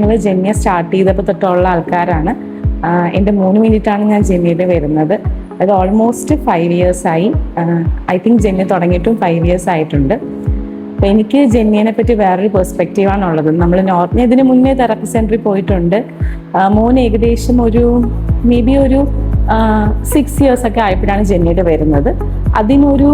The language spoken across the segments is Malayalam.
ഞങ്ങൾ ജെന്യ സ്റ്റാർട്ട് ചെയ്തപ്പോൾ തൊട്ടുള്ള ആൾക്കാരാണ്. എൻ്റെ 3 മിനിറ്റാണ് ഞാൻ ജെന്യയിൽ വരുന്നത്. അത് ഓൾമോസ്റ്റ് 5 years ആയി. ഐ തിങ്ക് ജെന്യ തുടങ്ങിയിട്ടും 5 years ആയിട്ടുണ്ട്. അപ്പോൾ എനിക്ക് ജെന്യനെ പറ്റി വേറൊരു പെർസ്പെക്റ്റീവാണുള്ളത്. നമ്മൾ ഇതിന് മുന്നേ തെറാപ്പി സെൻറ്ററിൽ പോയിട്ടുണ്ട്. മോൻ ഏകദേശം ഒരു ഒരു 6 years ഒക്കെ ആയപ്പോഴാണ് ജെന്യയിൽ വരുന്നത്. അതിനൊരു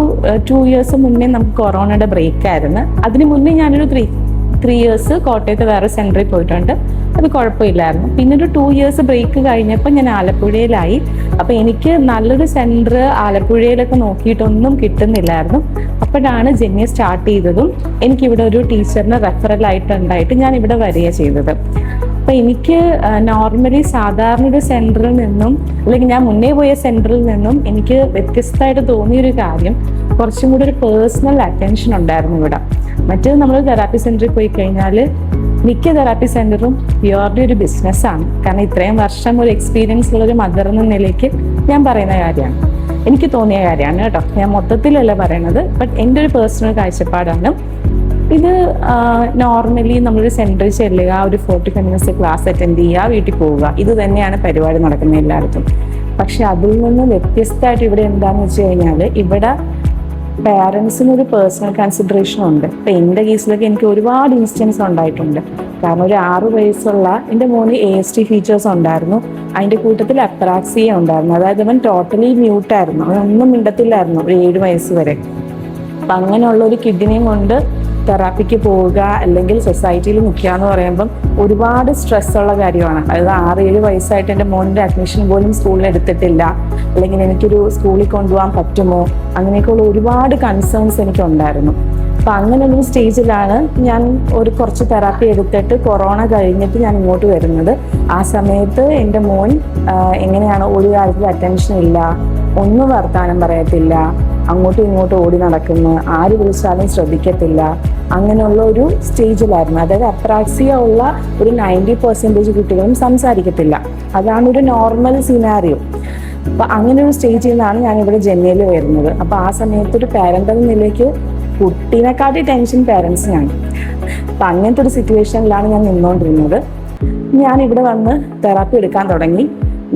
2 years മുന്നേ നമുക്ക് കൊറോണയുടെ ബ്രേക്ക് ആയിരുന്നു. അതിന് മുന്നേ ഞാനൊരു 3 years കോട്ടയത്ത് വേറെ സെൻറ്ററിൽ പോയിട്ടുണ്ട്. അത് കുഴപ്പമില്ലായിരുന്നു. പിന്നെ ഒരു 2 years ബ്രേക്ക് കഴിഞ്ഞപ്പോൾ ഞാൻ ആലപ്പുഴയിലായി. അപ്പോൾ എനിക്ക് നല്ലൊരു സെൻറ്റർ ആലപ്പുഴയിലൊക്കെ നോക്കിയിട്ടൊന്നും കിട്ടുന്നില്ലായിരുന്നു. അപ്പോഴാണ് ജെന്യ സ്റ്റാർട്ട് ചെയ്തതും എനിക്കിവിടെ ഒരു ടീച്ചറിന് റെഫറലായിട്ടുണ്ടായിട്ട് ഞാൻ ഇവിടെ വരികയാണ് ചെയ്തത്. അപ്പോൾ എനിക്ക് നോർമലി സാധാരണ ഒരു സെൻറ്ററിൽ നിന്നും അല്ലെങ്കിൽ ഞാൻ മുന്നേ പോയ സെൻറ്ററിൽ നിന്നും എനിക്ക് വ്യത്യസ്തമായിട്ട് തോന്നിയൊരു കാര്യം കുറച്ചും കൂടി ഒരു പേഴ്സണൽ അറ്റൻഷൻ ഉണ്ടായിരുന്നു ഇവിടെ. മറ്റേത് നമ്മൾ തെറാപ്പി സെൻറ്ററിൽ പോയി കഴിഞ്ഞാൽ മിക്ക തെറാപ്പി സെൻറ്ററും പ്യുവർലി ഒരു ബിസിനസ്സാണ്. കാരണം ഇത്രയും വർഷം ഒരു എക്സ്പീരിയൻസ് ഉള്ളൊരു മദർ എന്ന നിലയ്ക്ക് ഞാൻ പറയുന്ന കാര്യമാണ്, എനിക്ക് തോന്നിയ കാര്യമാണ് കേട്ടോ. ഞാൻ മൊത്തത്തിലല്ല പറയണത്, ബട്ട് എൻ്റെ ഒരു പേഴ്സണൽ കാഴ്ചപ്പാടാണ് ഇത്. നോർമലി നമ്മളൊരു സെൻറ്ററിൽ ചെല്ലുക, ഒരു 45 minutes ക്ലാസ് അറ്റൻഡ് ചെയ്യുക, വീട്ടിൽ പോവുക, ഇത് തന്നെയാണ് പരിപാടി നടക്കുന്നത് എല്ലായിടത്തും. പക്ഷെ അതിൽ നിന്ന് വ്യത്യസ്തമായിട്ട് ഇവിടെ എന്താണെന്ന് വെച്ച് കഴിഞ്ഞാൽ ഇവിടെ പാരൻസിന് ഒരു പേഴ്സണൽ കൺസിഡറേഷൻ ഉണ്ട്. ഇപ്പം എൻ്റെ കേസിലൊക്കെ എനിക്ക് ഒരുപാട് ഇൻസ്റ്റൻസ് ഉണ്ടായിട്ടുണ്ട്. കാരണം ഒരു 6 വയസ്സുള്ള എൻ്റെ മോന് ASD ഫീച്ചേഴ്സ് ഉണ്ടായിരുന്നു. അതിൻ്റെ കൂട്ടത്തിൽ അപ്രാക്സിയ ഉണ്ടായിരുന്നു. അതായത് അവൻ ടോട്ടലി മ്യൂട്ടായിരുന്നു, അവനൊന്നും മിണ്ടത്തില്ലായിരുന്നു ഒരു 7 വയസ്സ് വരെ. അപ്പം അങ്ങനെയുള്ള ഒരു കിഡിനെയും കൊണ്ട് തെറാപ്പിക്ക് പോവുക അല്ലെങ്കിൽ സൊസൈറ്റിയിൽ നിൽക്കുക എന്ന് പറയുമ്പം ഒരുപാട് സ്ട്രെസ്സുള്ള കാര്യമാണ്. അതായത് 6-7 വയസ്സായിട്ട് എൻ്റെ മോൻ്റെ അഡ്മിഷൻ പോലും സ്കൂളിൽ എടുത്തിട്ടില്ല, അല്ലെങ്കിൽ എനിക്കൊരു സ്കൂളിൽ കൊണ്ടുപോകാൻ പറ്റുമോ, അങ്ങനെയൊക്കെയുള്ള ഒരുപാട് കൺസേൺസ് എനിക്കുണ്ടായിരുന്നു. അപ്പം അങ്ങനെയൊരു സ്റ്റേജിലാണ് ഞാൻ കുറച്ച് തെറാപ്പി എടുത്തിട്ട് കൊറോണ കഴിഞ്ഞിട്ട് ഞാൻ ഇങ്ങോട്ട് വരുന്നത്. ആ സമയത്ത് എൻ്റെ മോൻ എങ്ങനെയാണ് ഒരു കാര്യത്തിൽ അറ്റൻഷൻ ഇല്ല, ഒന്നും വർത്താനം പറയത്തില്ല, അങ്ങോട്ടും ഇങ്ങോട്ടും ഓടി നടക്കുന്നു, ആര് വിളിച്ചാലും ശ്രദ്ധിക്കത്തില്ല, അങ്ങനെയുള്ള ഒരു സ്റ്റേജിലായിരുന്നു. അതായത് അപ്രാക്സിയ ഉള്ള ഒരു 90% കുട്ടികളും സംസാരിക്കത്തില്ല. അതാണ് ഒരു നോർമൽ സിനാരിയോ. അപ്പം അങ്ങനെ ഒരു സ്റ്റേജിൽ നിന്നാണ് ഞാനിവിടെ ജെന്യയിൽ വരുന്നത്. അപ്പോൾ ആ സമയത്ത് ഒരു പാരൻ്റ് എന്ന നിലയ്ക്ക് കുട്ടീനെക്കാട്ടി ടെൻഷൻ പാരൻസിനാണ്. അപ്പം അങ്ങനത്തെ ഒരു സിറ്റുവേഷനിലാണ് ഞാൻ നിന്നുകൊണ്ടിരുന്നത്. ഞാനിവിടെ വന്ന് തെറാപ്പി എടുക്കാൻ തുടങ്ങി.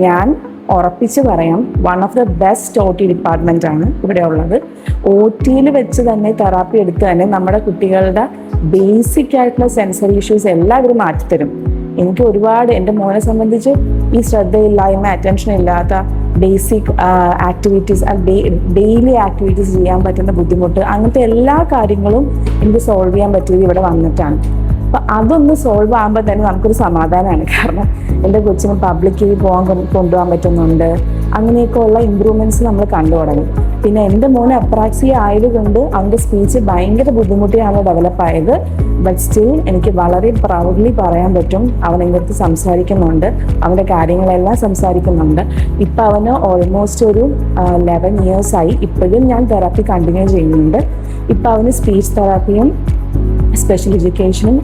ഞാൻ ഉറപ്പിച്ച് പറയാം, one of the best OT department ആണ് ഇവിടെ ഉള്ളത്. OTയിൽ വെച്ച് തന്നെ തെറാപ്പി എടുത്ത് തന്നെ നമ്മുടെ കുട്ടികളുടെ ബേസിക് ആയിട്ടുള്ള സെൻസറി ഇഷ്യൂസ് എല്ലാവരും മാറ്റിത്തരും. എനിക്ക് ഒരുപാട് എൻ്റെ മോനെ സംബന്ധിച്ച് ഈ ശ്രദ്ധയില്ലായ്മ, അറ്റൻഷൻ ഇല്ലാത്ത ബേസിക് ആക്ടിവിറ്റീസ്, ഡെയിലി ആക്ടിവിറ്റീസ് ചെയ്യാൻ പറ്റുന്ന ബുദ്ധിമുട്ട്, അങ്ങനത്തെ എല്ലാ കാര്യങ്ങളും എനിക്ക് സോൾവ് ചെയ്യാൻ പറ്റിയത് ഇവിടെ വന്നിട്ടാണ്. അപ്പം അതൊന്ന് സോൾവ് ആകുമ്പോൾ തന്നെ നമുക്കൊരു സമാധാനമാണ്. കാരണം എൻ്റെ കൊച്ചിന് പബ്ലിക്കിൽ കൊണ്ടുപോകാൻ പറ്റുന്നുണ്ട്. അങ്ങനെയൊക്കെ ഉള്ള ഇമ്പ്രൂവ്മെൻറ്റ്സ് നമ്മൾ കണ്ടു തുടങ്ങി. പിന്നെ എൻ്റെ മോനെ അപ്രാക്സിയ ആയതുകൊണ്ട് അവൻ്റെ സ്പീച്ച് ഭയങ്കര ബുദ്ധിമുട്ടിയാണ് ഡെവലപ്പായത്. ബട്ട് സ്റ്റിൽ എനിക്ക് വളരെ പ്രൗഡ്ലി പറയാൻ പറ്റും, അവൻ എൻ്റെ അടുത്ത് സംസാരിക്കുന്നുണ്ട്, അവൻ്റെ കാര്യങ്ങളെല്ലാം സംസാരിക്കുന്നുണ്ട്. ഇപ്പം അവന് ഓൾമോസ്റ്റ് ഒരു 11 years ആയി. ഇപ്പോഴും ഞാൻ തെറാപ്പി കണ്ടിന്യൂ ചെയ്യുന്നുണ്ട്. ഇപ്പം അവന് സ്പീച്ച് തെറാപ്പിയും സ്പെഷ്യൽ എഡ്യൂക്കേഷനും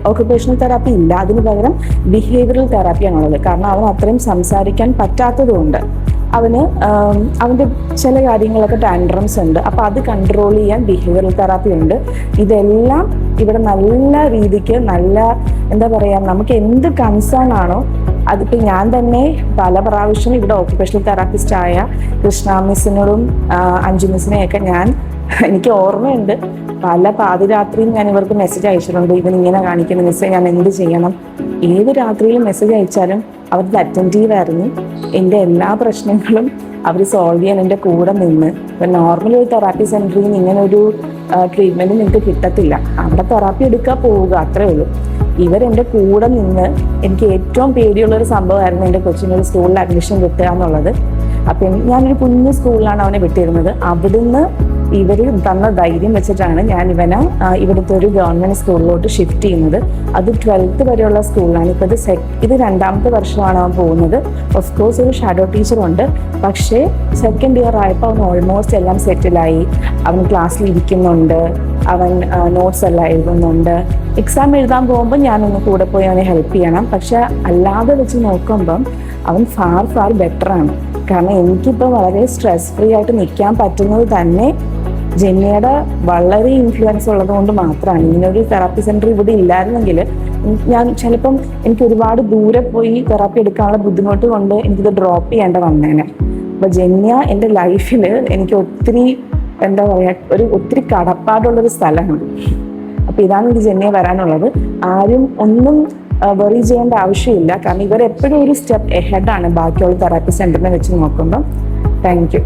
ഓക്കുപേഷണൽ തെറാപ്പി ഇല്ല, അതിന് പകരം ബിഹേവിയറൽ തെറാപ്പിയാണുള്ളത്. കാരണം അവൻ അത്രയും സംസാരിക്കാൻ പറ്റാത്തതുകൊണ്ട് അവൻ്റെ ചില കാര്യങ്ങളൊക്കെ ടാൻഡ്രംസ് ഉണ്ട്. അപ്പോൾ അത് കൺട്രോൾ ചെയ്യാൻ ബിഹേവിയറൽ തെറാപ്പി ഉണ്ട്. ഇതെല്ലാം ഇവിടെ നല്ല രീതിക്ക് എന്താ പറയുക, നമുക്ക് എന്ത് കൺസേൺ ആണോ അതിപ്പോൾ ഞാൻ തന്നെ പല പ്രാവശ്യം ഇവിടെ ഓക്കുപേഷണൽ തെറാപ്പിസ്റ്റായ കൃഷ്ണ മിസ്സിനോടും അഞ്ജു മിസ്സിനെയൊക്കെ എനിക്ക് ഓർമ്മയുണ്ട്, പല പാതിരാത്രിയും ഞാൻ ഇവർക്ക് മെസ്സേജ് അയച്ചിട്ടുണ്ട്. ഇവനിങ്ങനെ കാണിക്കുന്ന മിസ്സേ, ഞാൻ എന്ത് ചെയ്യണം? ഏത് രാത്രിയിലും മെസ്സേജ് അയച്ചാലും അവർക്ക് അറ്റൻറ്റീവായിരുന്നു. എൻ്റെ എല്ലാ പ്രശ്നങ്ങളും അവർ സോൾവ് ചെയ്യാൻ എൻ്റെ കൂടെ നിന്ന്. ഇപ്പം നോർമൽ ഒരു തെറാപ്പി സെൻറ്ററിൽ നിന്ന് ഇങ്ങനെ ഒരു ട്രീറ്റ്മെൻറ്റ് നിങ്ങൾക്ക് കിട്ടത്തില്ല. അവിടെ തെറാപ്പി എടുക്കുക, പോവുക, അത്രേ ഉള്ളൂ. ഇവരെൻ്റെ കൂടെ നിന്ന് എനിക്ക് ഏറ്റവും പേടിയുള്ളൊരു സംഭവമായിരുന്നു എൻ്റെ കൊച്ചിനൊരു സ്കൂളിൽ അഡ്മിഷൻ കിട്ടുക എന്നുള്ളത്. അപ്പം ഞാനൊരു കുഞ്ഞു സ്കൂളിലാണ് അവനെ വിട്ടിരുന്നത്. അവിടുന്ന് ഇവർ തന്ന ധൈര്യം വെച്ചിട്ടാണ് ഞാൻ ഇവനെ ഇവിടുത്തെ ഒരു ഗവൺമെൻറ് സ്കൂളിലോട്ട് ഷിഫ്റ്റ് ചെയ്യുന്നത്. അത് 12th വരെയുള്ള സ്കൂളിലാണ്. ഇപ്പോൾ ഇത് 2ാമത്തെ വർഷമാണ് അവൻ പോകുന്നത്. ഓഫ് കോഴ്സ് ഒരു ഷാഡോ ടീച്ചറുണ്ട്. പക്ഷേ 2nd year ആയപ്പോൾ അവൻ ഓൾമോസ്റ്റ് എല്ലാം സെറ്റിലായി. അവൻ ക്ലാസ്സിൽ ഇരിക്കുന്നുണ്ട്, അവൻ നോട്ട്സ് എല്ലാം എഴുതുന്നുണ്ട്. എക്സാം എഴുതാൻ പോകുമ്പോൾ ഞാനൊന്ന് കൂടെ പോയി അവനെ ഹെൽപ്പ് ചെയ്യണം. പക്ഷെ അല്ലാതെ വെച്ച് നോക്കുമ്പം അവൻ ഫാർ ബെറ്ററാണ്. കാരണം എനിക്കിപ്പോൾ വളരെ സ്ട്രെസ് ഫ്രീ ആയിട്ട് നിൽക്കാൻ പറ്റുന്നത് തന്നെ ജെന്യയുടെ വളരെ ഇൻഫ്ലുവൻസ് ഉള്ളത് കൊണ്ട് മാത്രമാണ്. ഇങ്ങനൊരു തെറാപ്പി സെൻറ്റർ ഇവിടെ ഇല്ലായിരുന്നെങ്കിൽ ഞാൻ ചിലപ്പം എനിക്ക് ഒരുപാട് ദൂരെ പോയി തെറാപ്പി എടുക്കാനുള്ള ബുദ്ധിമുട്ട് കൊണ്ട് എനിക്കിത് ഡ്രോപ്പ് ചെയ്യേണ്ട വന്നേനെ. അപ്പോൾ ജന്യ എൻ്റെ ലൈഫിൽ എനിക്ക് ഒത്തിരി എന്താ പറയുക ഒത്തിരി കടപ്പാടുള്ളൊരു സ്ഥലമാണ്. അപ്പോൾ ഇതാണ് എനിക്ക് ജന്യ വരാനുള്ളത്. ആരും ഒന്നും വെറി ചെയ്യേണ്ട ആവശ്യമില്ല, കാരണം ഇവരെപ്പോഴും ഒരു സ്റ്റെപ്പ് എഹെഡാണ് ബാക്കിയുള്ള തെറാപ്പി സെൻറ്ററിനെ വെച്ച് നോക്കുമ്പോൾ. Thank you.